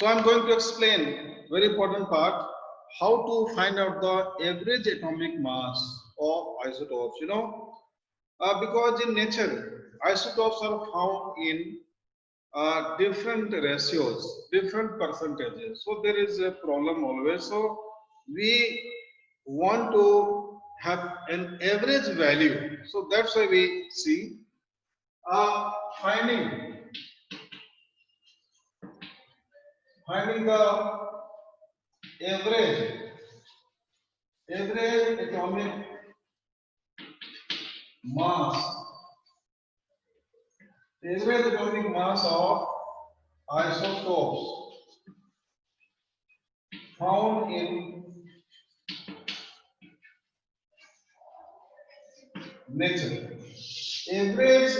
So I'm going to explain very important part, how to find out the average atomic mass of isotopes. Because in nature, isotopes are found in different ratios, different percentages. So there is a problem always. So we want to have an average value. So that's why we see finding the average atomic mass, average atomic mass of isotopes found in nature. Average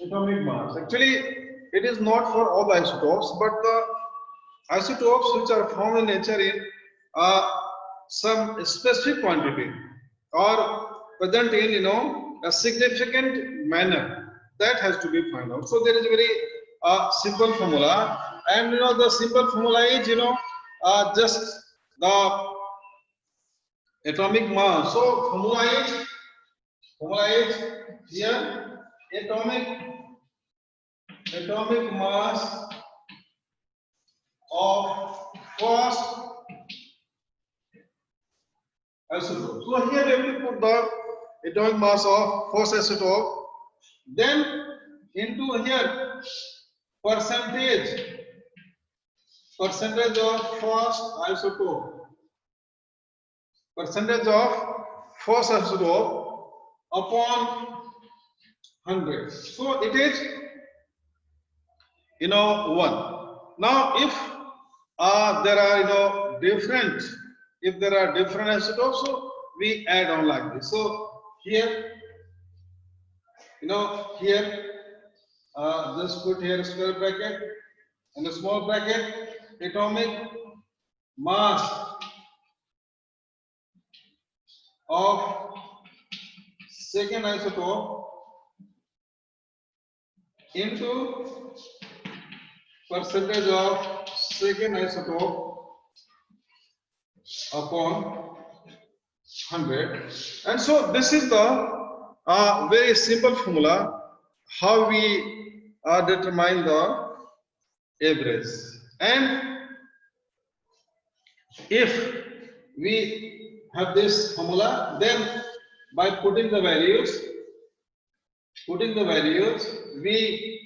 atomic mass. Actually, it is not for all the isotopes, but the isotopes which are found in nature in some specific quantity or present in a significant manner, that has to be found out. So there is a very simple formula, and the simple formula is just the atomic mass. So formula is here atomic mass of first isotope. So here we have to put the atomic mass of first isotope, then into here percentage of first isotope, upon 100. So it is 1. Now if there are different isotopes, so we add on like this. So here just put here square bracket and a small bracket, atomic mass of second isotope into percentage of second isotope upon 100. And so this is the very simple formula how we determine the average. And if we have this formula, then by putting the values, we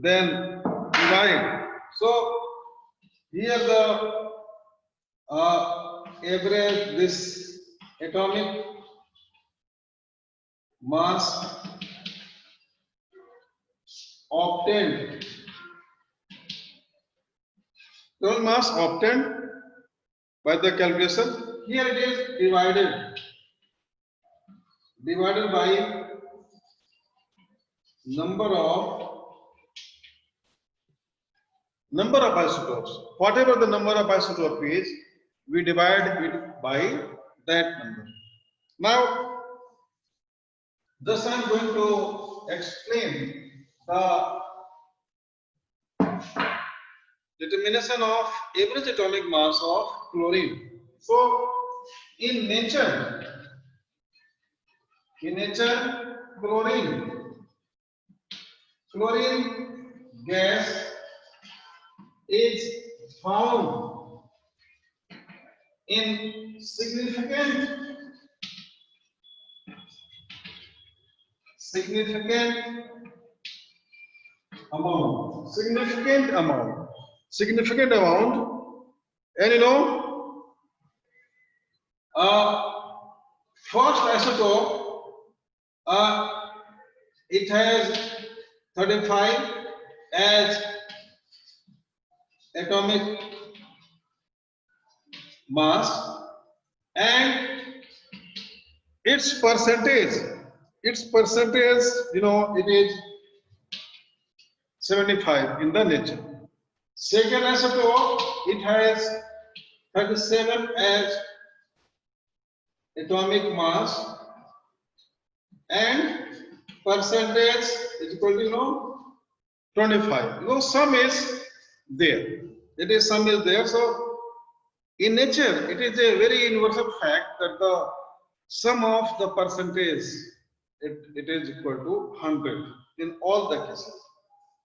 then divide. So here the average, this atomic mass obtained, by the calculation, here it is divided by number of isotopes. Whatever the number of isotope is, we divide it by that number. Now, thus I am going to explain the determination of average atomic mass of chlorine. So, in nature, chlorine gas is found in significant amount, and first isotope, it has 35 as atomic mass, and its percentage, it is 75 in the nature. Second isotope, it has 37 as atomic mass, and percentage is equal to 25. Sum is there. It is sum is there. So in nature, it is a very universal fact that the sum of the percentage it is equal to 100 in all the cases.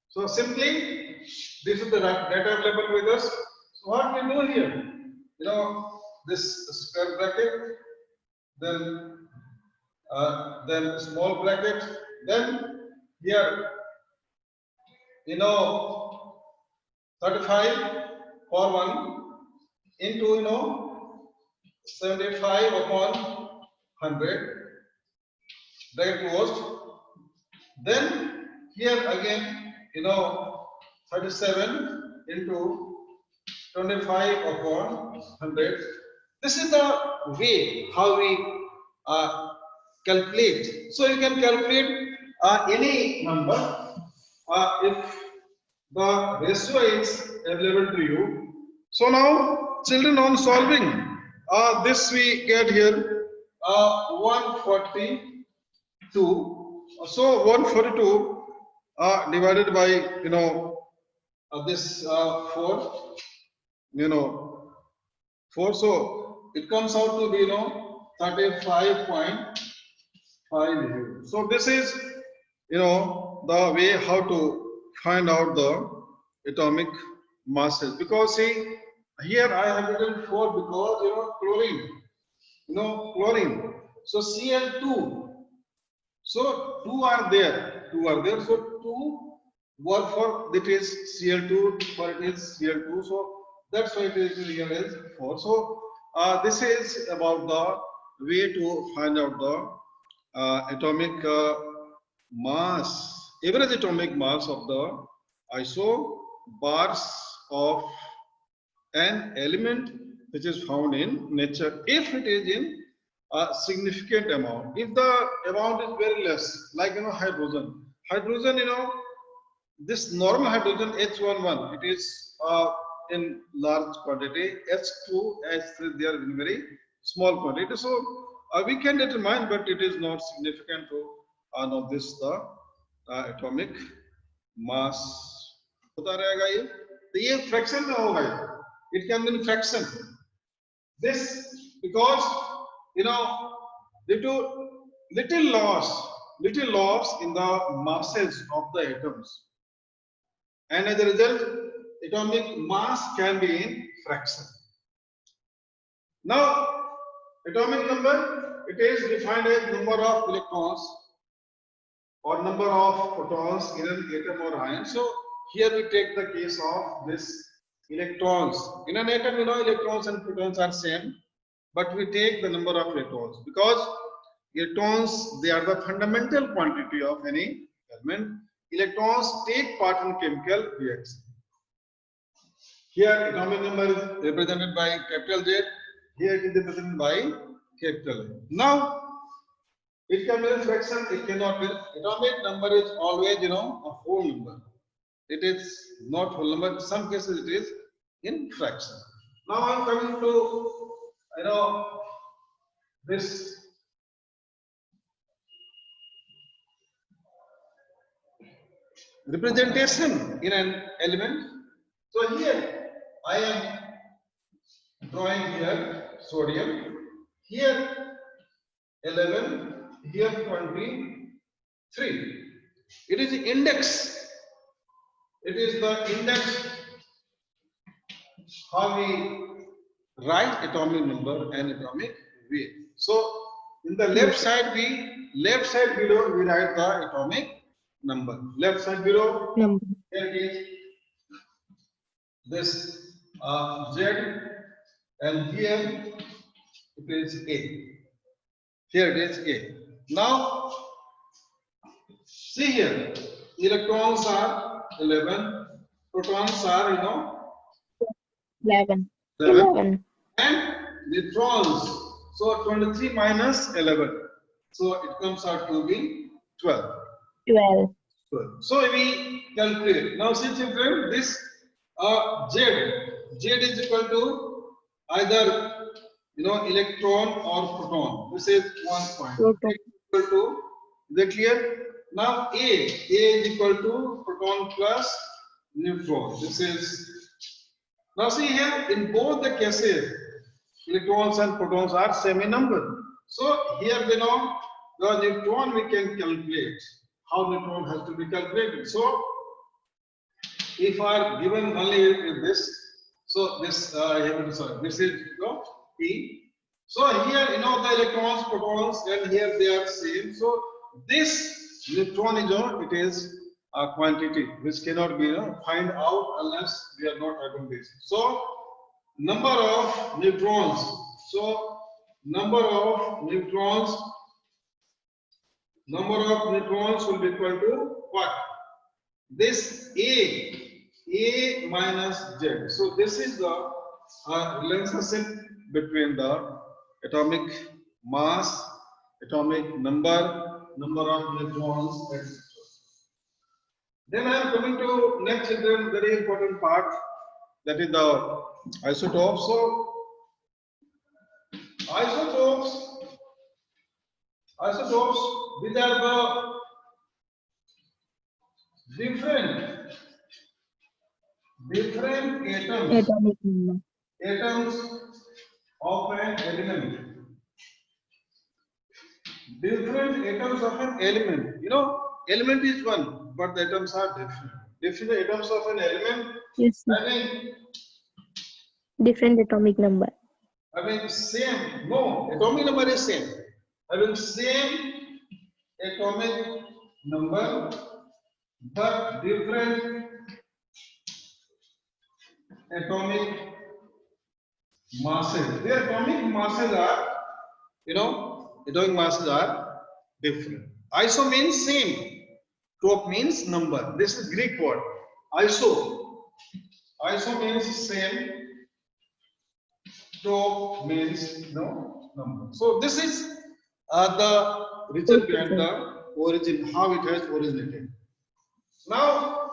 So simply, this is the data available with us. So what we do here, this square bracket, then small bracket, then here, 35 for 1 into 75 upon 100 bracket closed. Then here again 37 into 25 upon 100. This is the way how we calculate. So you can calculate any number if the ratio is available to you. So now, children, on solving this, we get here 142. So 142 divided by this 4, 4. So it comes out to be 35.50. So this is the way how to find out the atomic masses, because see here I have written 4 because chlorine, chlorine. So Cl2. So 2 are there. So 2 work for that is Cl2, for it is Cl2. So that's why it is here as 4. So this is about the way to find out the atomic mass, average atomic mass of the isobars of an element which is found in nature, if it is in a significant amount. If the amount is very less, like hydrogen, this normal hydrogen H11, it is in large quantity. H2, H3, they are in very small quantity. So we can determine, but it is not significant to know this the atomic mass. होता रहेगा ये, तो ये fraction में होगा ये. It can be in fraction. This because due to little loss in the masses of the atoms, and as a result, atomic mass can be in fraction. Now, atomic number, it is defined as number of electrons or number of protons in an atom or ion. So here we take the case of this electrons. In an atom, electrons and protons are same, but we take the number of electrons because electrons, they are the fundamental quantity of any element. Electrons take part in chemical reaction. Here atomic number is represented by capital Z. Here it is represented by capital A. Now it can be a fraction, it cannot be. Atomic number is always a whole number. It is not whole number. In some cases it is in fraction. Now I am coming to this representation in an element. So here I am drawing here sodium, here 11, here 23. It is the index. It is the index how we write atomic number and atomic weight. So in the left side below we write the atomic number. Left side below, here it is this Z, and here it is A. Here it is A. Now see here, electrons are 11, protons are 11. And neutrons. So 23 minus 11. So it comes out to be 12. 12. So we calculate. Now see children, this Z is equal to either electron or proton. This is 1 point. Equal to, is that clear? Now A is equal to proton plus neutron. This is Now see here, in both the cases, electrons and protons are same in number. So here we know the neutron we can calculate. How neutron has to be calculated. So if are given only this, so this sorry, this is P. So here the electrons, protons, and here they are same. So this neutron is it is a quantity which cannot be find out unless we are not having this. So number of neutrons. So number of neutrons will be equal to what? This A minus Z. So this is the relationship between the atomic mass, atomic number of neutrons, etc. Then I am coming to next children, very important part, that is the isotopes. So isotopes, these are the different Atomic number. atoms of an element. Different atoms of an element. Element is one, but the atoms are different. Different atoms of an element Yes, sir. having Different atomic number. same. No, atomic number is same. Having same atomic number, but different atomic masses. Their atomic masses are, atomic masses are different. Iso means same. Top means number. This is Greek word. Iso. Iso means same. Top means number. So this is the reason behind the origin, how it has originated. Now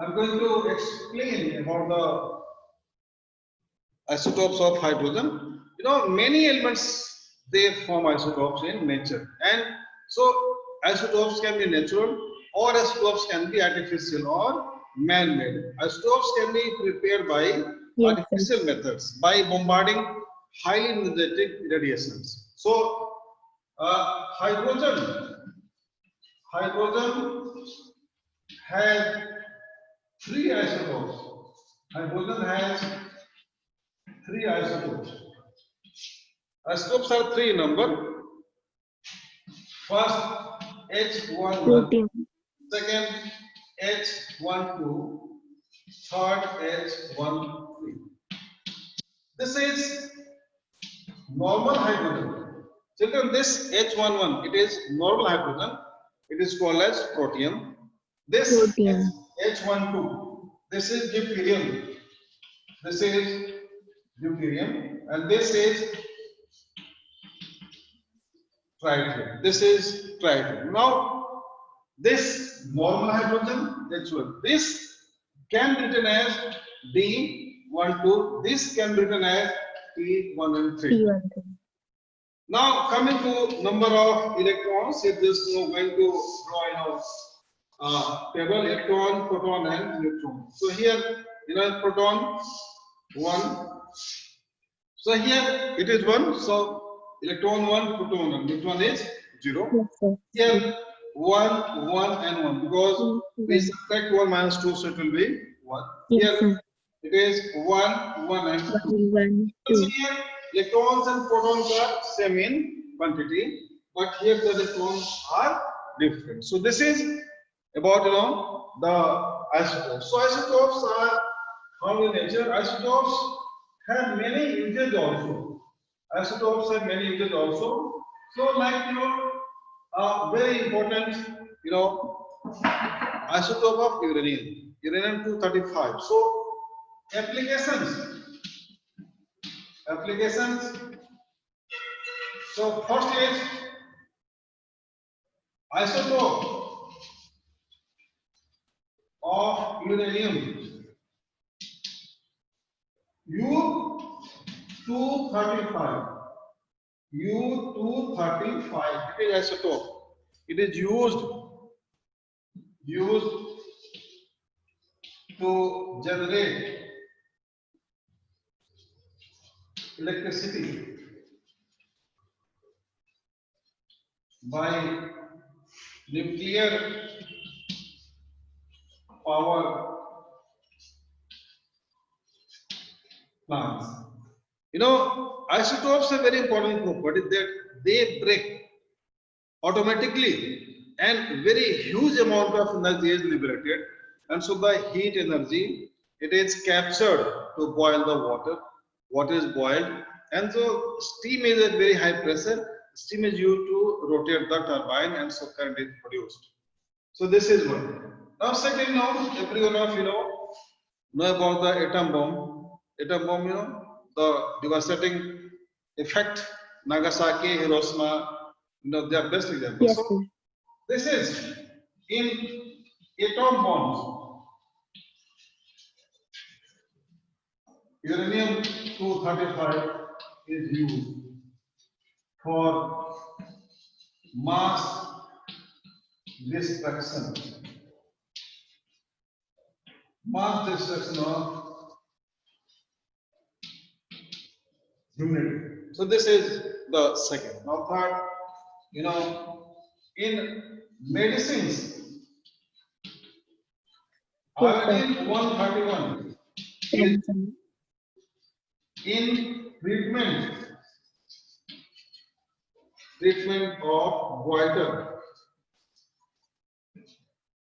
I'm going to explain about the isotopes of hydrogen. Many elements they form isotopes in nature, and so isotopes can be natural, or isotopes can be artificial or man-made. Isotopes can be prepared by artificial methods by bombarding highly energetic radiations. So hydrogen has three isotopes. Hydrogen has three isotopes. Isotopes are three in number. First H11, second H12, third H13. This is normal hydrogen. Children, this H11, it is normal hydrogen. It is called as protium. This H12, this is deuterium. This is deuterium, and this is tritium. This is tritium. Now, this normal hydrogen, H1, this can be written as D12. This can be written as T1 and 3. Now, coming to number of electrons, if this going to draw table, electron, proton, and neutron. So here, proton 1. So here it is 1. So electron 1, proton 1, neutron is 0. Here 1, 1, and 1, because we subtract 1 minus 2, so it will be 1. Here it is 1, 1, and 2. So here electrons and protons are same in quantity, but here the electrons are different. So this is about the isotopes. So isotopes are found in nature. Isotopes have many uses also. Isotopes have many uses also. So like very important isotope of uranium, uranium 235. So applications. So first is isotope of uranium U235. U235. It is isotope. It is used to generate electricity by nuclear power plants. Isotopes are very important property that they break automatically and very huge amount of energy is liberated, and so the heat energy, it is captured to boil the water. Water is boiled, and so steam is at very high pressure. Steam is used to rotate the turbine, and so current is produced. So this is one. Now second, now everyone of know about the atom bomb. Atom bomb, the devastating effect, Nagasaki, Hiroshima, they are best examples. Yes, So sir. this is in atom bombs. Uranium-235 is used for mass destruction. Mass destruction of humanity. So this is the second. Now third, in medicines, Yes, sir. iodine-131 is Yes, sir. in treatment of goiter.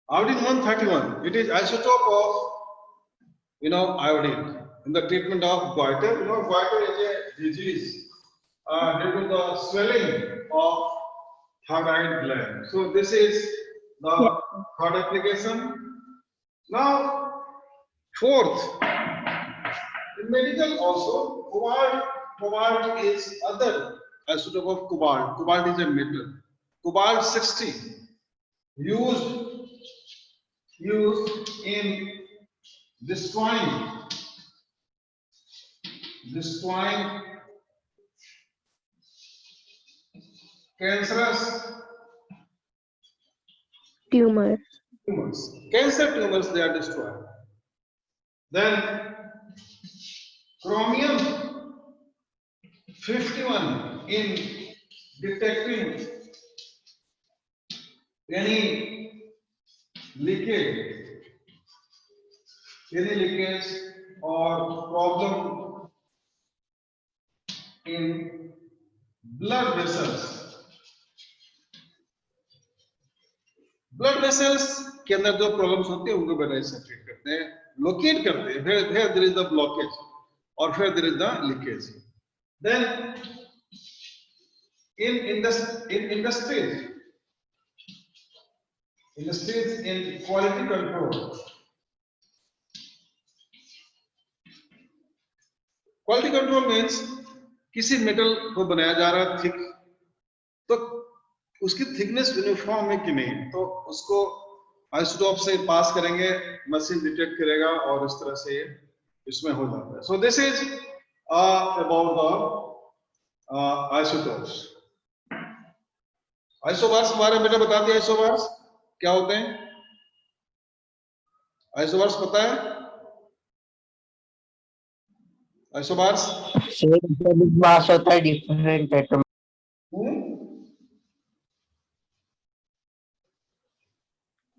Iodine-131, it is isotope of iodine in the treatment of goiter. Goiter is a disease due to the swelling of thyroid gland. So this is the Yes. third application. Now fourth, in medical also, cobalt is other isotope of cobalt. Cobalt is a metal. Cobalt-60 used in destroying cancerous Tumor. tumors. Cancer tumors, they are destroyed. Then chromium-51 in detecting any leakage or problem in blood vessels. Blood vessels के अंदर जो problems होती है उनको बेटा इससे treat करते हैं, लोकेट करते हैं, फिर देयर इज द ब्लॉकेज और फिर there is the leakage. Then in industries in quality control. Quality control means किसी मेटल को बनाया जा रहा है थिक, तो उसकी थिकनेस यूनिफॉर्म है कि नहीं, तो उसको आइसोटोप से पास करेंगे, मशीन डिटेक्ट करेगा और इस तरह से इसमें हो जाता है. So this is about the isotopes. Isobars के बारे में बेटा बता दिया. आइसोबार्स क्या होते हैं? आइसोबार्स पता है? आइसोबार्स मास होता है डिफरेंट एटम.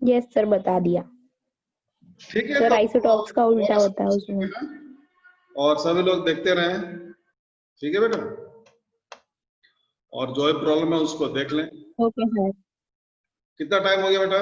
यस सर, बता दिया. ठीक है सर, तो आइसोटॉप्स का उल्टा होता है उसमें. और सभी लोग देखते रहें. ठीक है बेटा, और जो प्रॉब्लम है उसको देख लें. Okay sir. कितना टाइम हो गया बेटा?